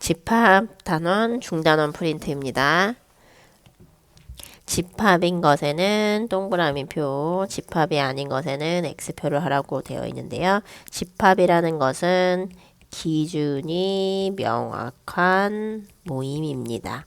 집합 단원, 중단원 프린트입니다. 집합인 것에는 동그라미표, 집합이 아닌 것에는 X표를 하라고 되어 있는데요. 집합이라는 것은 기준이 명확한 모임입니다.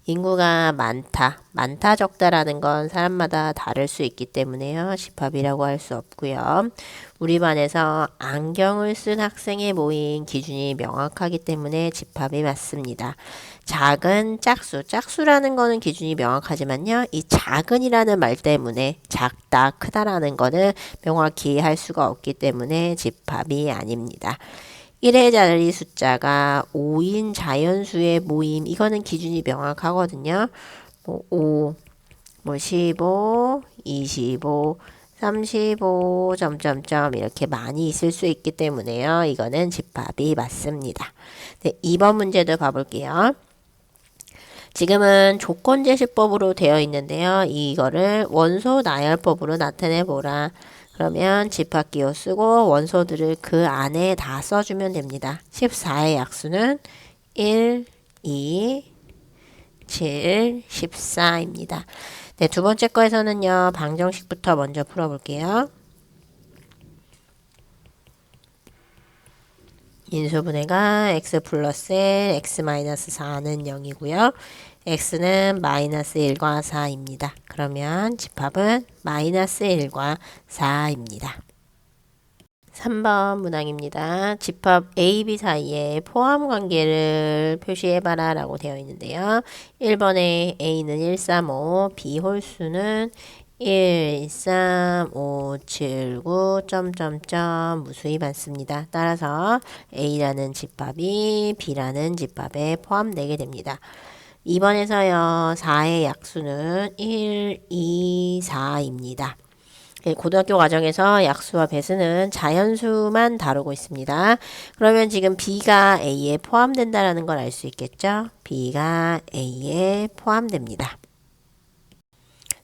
인구가 많다 적다라는 건 사람마다 다를 수 있기 때문에요. 집합이라고 할 수 없고요. 우리 반에서 안경을 쓴 학생의 모임 기준이 명확하기 때문에 집합이 맞습니다. 작은 짝수라는 거는 기준이 명확하지만요. 이 작은이라는 말 때문에 작다, 크다라는 거는 명확히 할 수가 없기 때문에 집합이 아닙니다. 1의 자리 숫자가 5인 자연수의 모임, 이거는 기준이 명확하거든요. 5, 15, 25, 35, 점점점 이렇게 많이 있을 수 있기 때문에요. 이거는 집합이 맞습니다. 네, 2번 문제도 봐볼게요. 지금은 조건제시법으로 되어 있는데요. 이거를 원소 나열법으로 나타내 보라. 그러면 집합기호 쓰고 원소들을 그 안에 다 써주면 됩니다. 14의 약수는 1, 2, 7, 14입니다. 네, 두 번째 거에서는요. 방정식부터 먼저 풀어볼게요. 인수분해가 x 플러스 1, x 마이너스 4는 0이고요. x는 마이너스 1과 4입니다. 그러면 집합은 마이너스 1과 4입니다. 3번 문항입니다. 집합 A, B 사이에 포함 관계를 표시해봐라 라고 되어 있는데요. 1번에 A는 1, 3, 5, B 홀수는 1, 3, 5, 7, 9, 점점점 무수히 많습니다. 따라서 A라는 집합이 B라는 집합에 포함되게 됩니다. 2번에서요. 4의 약수는 1, 2, 4입니다. 고등학교 과정에서 약수와 배수는 자연수만 다루고 있습니다. 그러면 지금 B가 A에 포함된다는 걸 알 수 있겠죠? B가 A에 포함됩니다.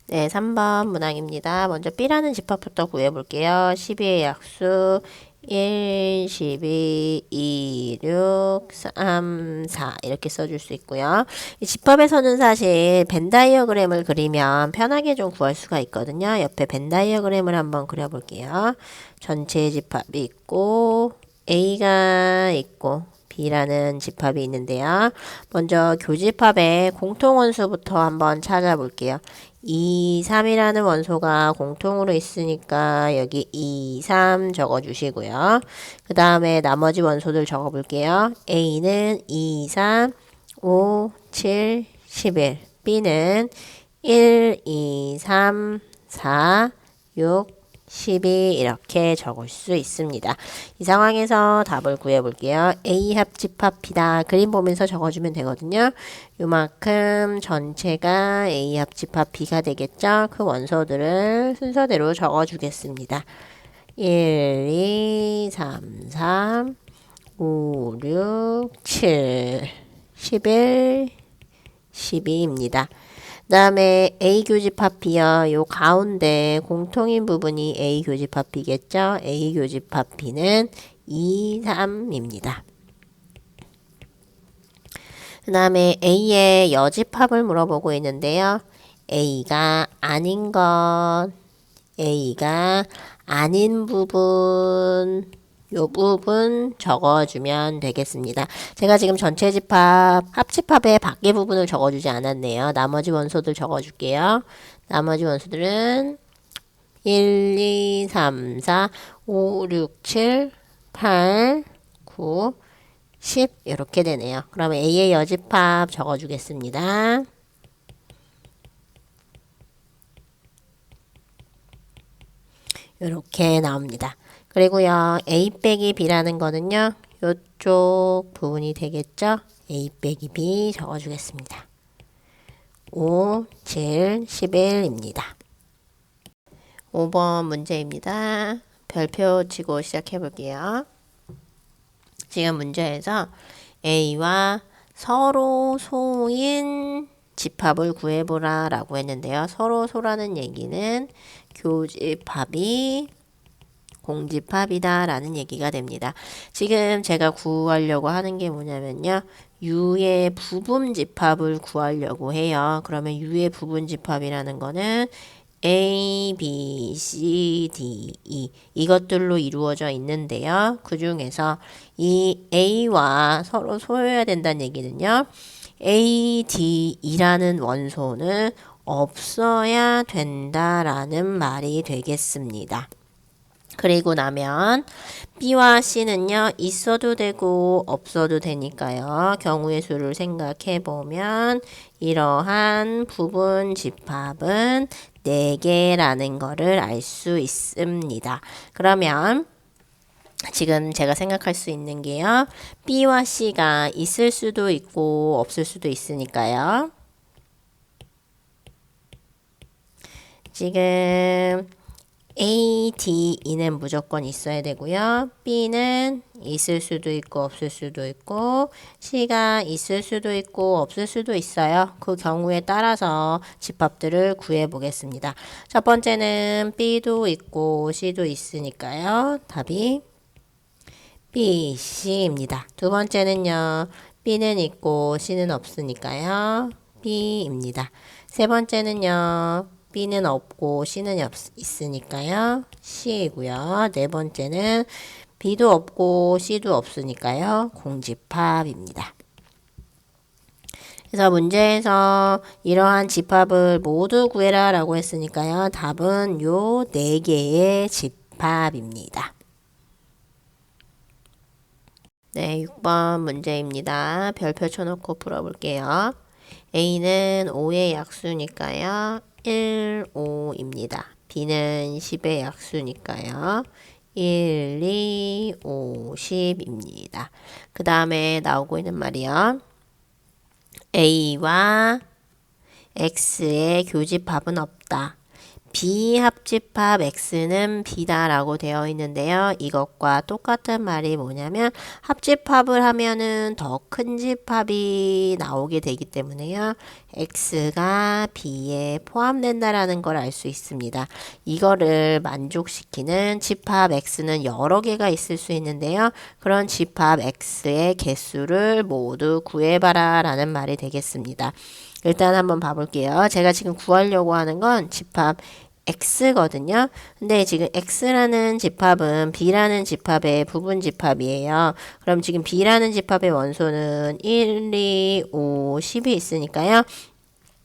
네, 3번 문항입니다. 먼저 B라는 집합부터 구해볼게요. 12의 약수 1, 12, 2, 6, 3, 4 이렇게 써줄 수 있고요. 이 집합에서는 사실 벤 다이어그램을 그리면 편하게 좀 구할 수가 있거든요. 옆에 벤 다이어그램을 한번 그려볼게요. 전체 집합이 있고 A가 있고 B라는 집합이 있는데요. 먼저 교집합의 공통원수부터 한번 찾아볼게요. 2, 3이라는 원소가 공통으로 있으니까 여기 2, 3 적어주시고요. 그 다음에 나머지 원소들 적어볼게요. A는 2, 3, 5, 7, 11. B는 1, 2, 3, 4, 6, 12 이렇게 적을 수 있습니다. 이 상황에서 답을 구해볼게요. A 합집합 B다. 그림 보면서 적어주면 되거든요. 요만큼 전체가 A 합집합 B가 되겠죠. 그 원소들을 순서대로 적어주겠습니다. 1, 2, 3, 3, 5, 6, 7, 11, 12입니다. 그 다음에 A 교집합 B요. 요 가운데 공통인 부분이 A 교집합 B겠죠? A 교집합 B는 2, 3입니다. 그 다음에 A의 여집합을 물어보고 있는데요. A가 아닌 것, A가 아닌 부분, 요 부분 적어주면 되겠습니다. 제가 지금 전체 집합, 합집합의 밖의 부분을 적어주지 않았네요. 나머지 원소들 적어줄게요. 나머지 원소들은 1, 2, 3, 4, 5, 6, 7, 8, 9, 10 이렇게 되네요. 그러면 A의 여집합 적어주겠습니다. 이렇게 나옵니다. 그리고요, A 빼기 B라는 거는요, 이쪽 부분이 되겠죠? A 빼기 B 적어주겠습니다. 5, 7, 11입니다. 5번 문제입니다. 별표 치고 시작해 볼게요. 지금 문제에서 A와 서로 소인 집합을 구해보라 라고 했는데요. 서로 소라는 얘기는 교집합이 공집합이다 라는 얘기가 됩니다. 지금 제가 구하려고 하는 게 뭐냐면요. U의 부분집합을 구하려고 해요. 그러면 U의 부분집합이라는 거는 A, B, C, D, E 이것들로 이루어져 있는데요. 그 중에서 이 A와 서로 소요해야 된다는 얘기는요. A, D, E라는 원소는 없어야 된다라는 말이 되겠습니다. 그리고 나면 B와 C는요. 있어도 되고 없어도 되니까요. 경우의 수를 생각해 보면 이러한 부분 집합은 4개라는 거를 알 수 있습니다. 그러면 지금 제가 생각할 수 있는 게요. B와 C가 있을 수도 있고 없을 수도 있으니까요. 지금 A, D, E는 무조건 있어야 되고요. B는 있을 수도 있고 없을 수도 있고 C가 있을 수도 있고 없을 수도 있어요. 그 경우에 따라서 집합들을 구해 보겠습니다. 첫 번째는 B도 있고 C도 있으니까요. 답이 B, C입니다. 두 번째는요. B는 있고 C는 없으니까요. B입니다. 세 번째는요. B는 없고 C는 있으니까요. C이고요. 네 번째는 B도 없고 C도 없으니까요. 공집합입니다. 그래서 문제에서 이러한 집합을 모두 구해라 라고 했으니까요. 답은 요 4개의 집합입니다. 네, 6번 문제입니다. 별표 쳐놓고 풀어볼게요. A는 5의 약수니까요. 1, 5입니다. B는 10의 약수니까요. 1, 2, 5, 10입니다. 그 다음에 나오고 있는 말이요. A와 X의 교집합은 없다. B 합집합 X는 B다 라고 되어 있는데요. 이것과 똑같은 말이 뭐냐면 합집합을 하면은 더 큰 집합이 나오게 되기 때문에요. X가 B에 포함된다라는 걸 알 수 있습니다. 이거를 만족시키는 집합 X는 여러 개가 있을 수 있는데요. 그런 집합 X의 개수를 모두 구해봐라 라는 말이 되겠습니다. 일단 한번 봐볼게요. 제가 지금 구하려고 하는 건 집합 X거든요. 근데 지금 X라는 집합은 B라는 집합의 부분 집합이에요. 그럼 지금 B라는 집합의 원소는 1, 2, 5, 10이 있으니까요.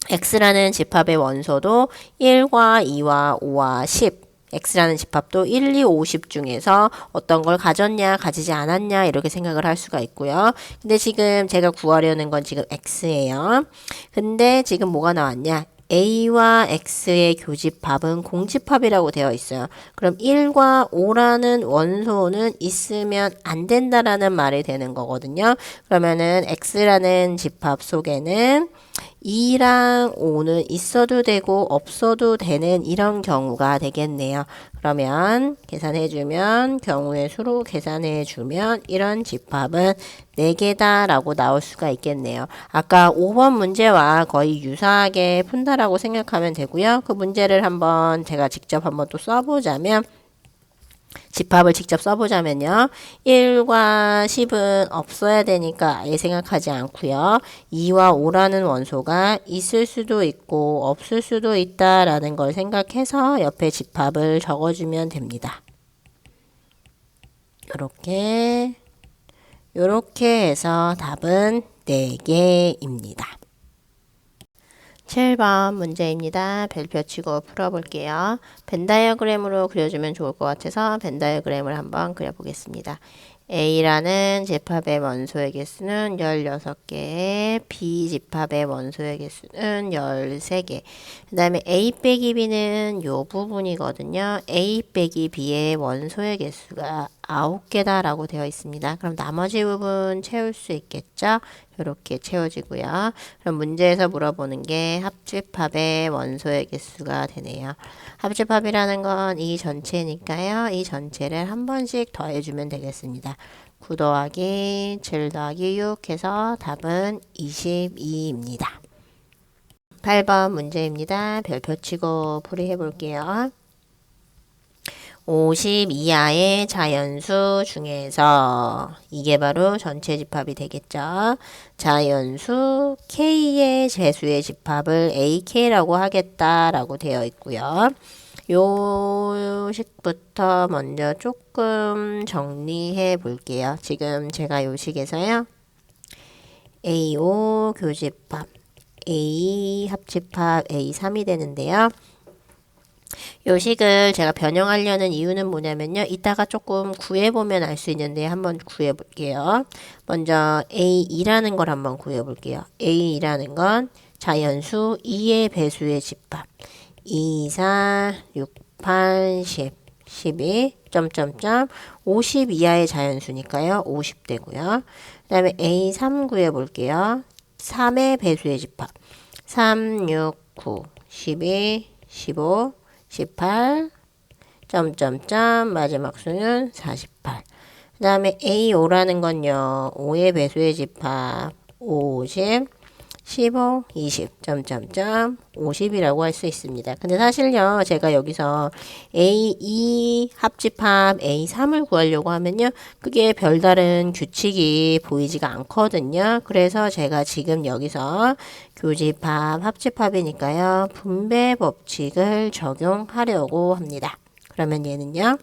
X라는 집합의 원소도 1과 2와 5와 10. X라는 집합도 1, 2, 5, 10 중에서 어떤 걸 가졌냐, 가지지 않았냐 이렇게 생각을 할 수가 있고요. 근데 지금 제가 구하려는 건 지금 X예요. 근데 지금 뭐가 나왔냐? A와 X의 교집합은 공집합이라고 되어 있어요. 그럼 1과 5라는 원소는 있으면 안 된다라는 말이 되는 거거든요. 그러면은 X라는 집합 속에는 2랑 5는 있어도 되고 없어도 되는 이런 경우가 되겠네요. 그러면 계산해주면 경우의 수로 계산해주면 이런 집합은 4개다 라고 나올 수가 있겠네요. 아까 5번 문제와 거의 유사하게 푼다라고 생각하면 되고요. 그 문제를 한번 제가 직접 한번 또 써보자면 집합을 직접 써보자면요. 1과 10은 없어야 되니까 아예 생각하지 않고요. 2와 5라는 원소가 있을 수도 있고 없을 수도 있다라는 걸 생각해서 옆에 집합을 적어주면 됩니다. 요렇게 해서 답은 4개입니다. 7번 문제입니다. 별표 치고 풀어볼게요. 벤 다이어그램으로 그려주면 좋을 것 같아서 벤 다이어그램을 한번 그려보겠습니다. A라는 집합의 원소의 개수는 16개, B 집합의 원소의 개수는 13개. 그 다음에 A 빼기 B는 요 부분이거든요. A 빼기 B의 원소의 개수가 9개다 라고 되어 있습니다. 그럼 나머지 부분 채울 수 있겠죠? 이렇게 채워지고요. 그럼 문제에서 물어보는 게 합집합의 원소의 개수가 되네요. 합집합이라는 건 이 전체니까요. 이 전체를 한 번씩 더해주면 되겠습니다. 9 더하기 7 더하기 6 해서 답은 22입니다. 8번 문제입니다. 별표 치고 풀이해 볼게요. 50 이하의 자연수 중에서 이게 바로 전체 집합이 되겠죠. 자연수 K의 재수의 집합을 AK라고 하겠다라고 되어 있고요. 요 식부터 먼저 조금 정리해 볼게요. 지금 제가 요 식에서요. A5 교집합, A 합집합, A3이 되는데요. 요 식을 제가 변형하려는 이유는 뭐냐면요. 이따가 조금 구해보면 알 수 있는데 한번 구해볼게요. 먼저 A2라는 걸 한번 구해볼게요. A2라는 건 자연수 2의 배수의 집합. 2, 4, 6, 8, 10, 12, 점점점 50 이하의 자연수니까요. 50 되고요. 그 다음에 A3 구해볼게요. 3의 배수의 집합. 3, 6, 9, 12, 15, 18, 점점점 마지막 수는 48. 그 다음에 A5라는 건요. 5의 배수의 집합 50, 15, 20, 점점점 50이라고 할 수 있습니다. 근데 사실요. 제가 여기서 A2 합집합 A3을 구하려고 하면요. 그게 별다른 규칙이 보이지가 않거든요. 그래서 제가 지금 여기서 교집합 합집합이니까요. 분배 법칙을 적용하려고 합니다. 그러면 얘는요.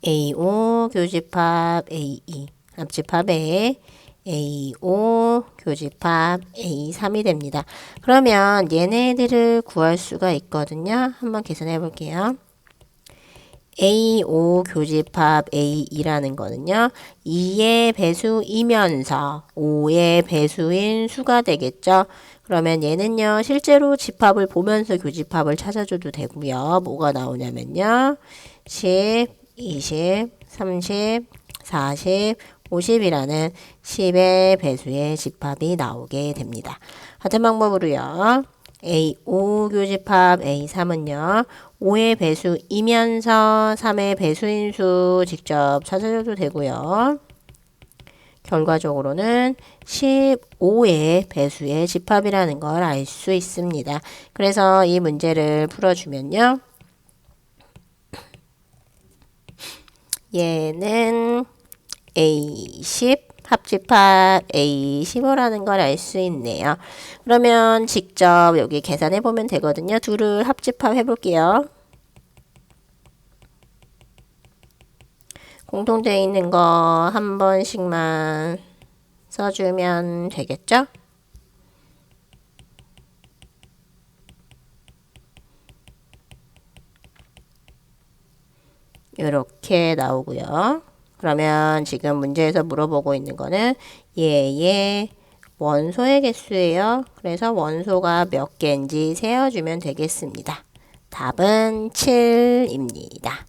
A5 교집합 A2 합집합에 A5 교집합 A3이 됩니다. 그러면 얘네들을 구할 수가 있거든요. 한번 계산해 볼게요. A5 교집합 A2라는 거는요. 2의 배수이면서 5의 배수인 수가 되겠죠. 그러면 얘는요. 실제로 집합을 보면서 교집합을 찾아줘도 되고요. 뭐가 나오냐면요. 10, 20, 30, 40, 50이라는 10의 배수의 집합이 나오게 됩니다. 같은 방법으로요. A5 교집합 A3은요. 5의 배수이면서 3의 배수인 수 직접 찾아줘도 되고요. 결과적으로는 15의 배수의 집합이라는 걸 알 수 있습니다. 그래서 이 문제를 풀어주면요. 얘는 A10 합집합 A15라는 걸 알 수 있네요. 그러면 직접 여기 계산해 보면 되거든요. 둘을 합집합 해볼게요. 공통되어 있는 거 한 번씩만 써주면 되겠죠? 이렇게 나오고요. 그러면 지금 문제에서 물어보고 있는 거는 얘의 원소의 개수예요. 그래서 원소가 몇 개인지 세어주면 되겠습니다. 답은 7입니다.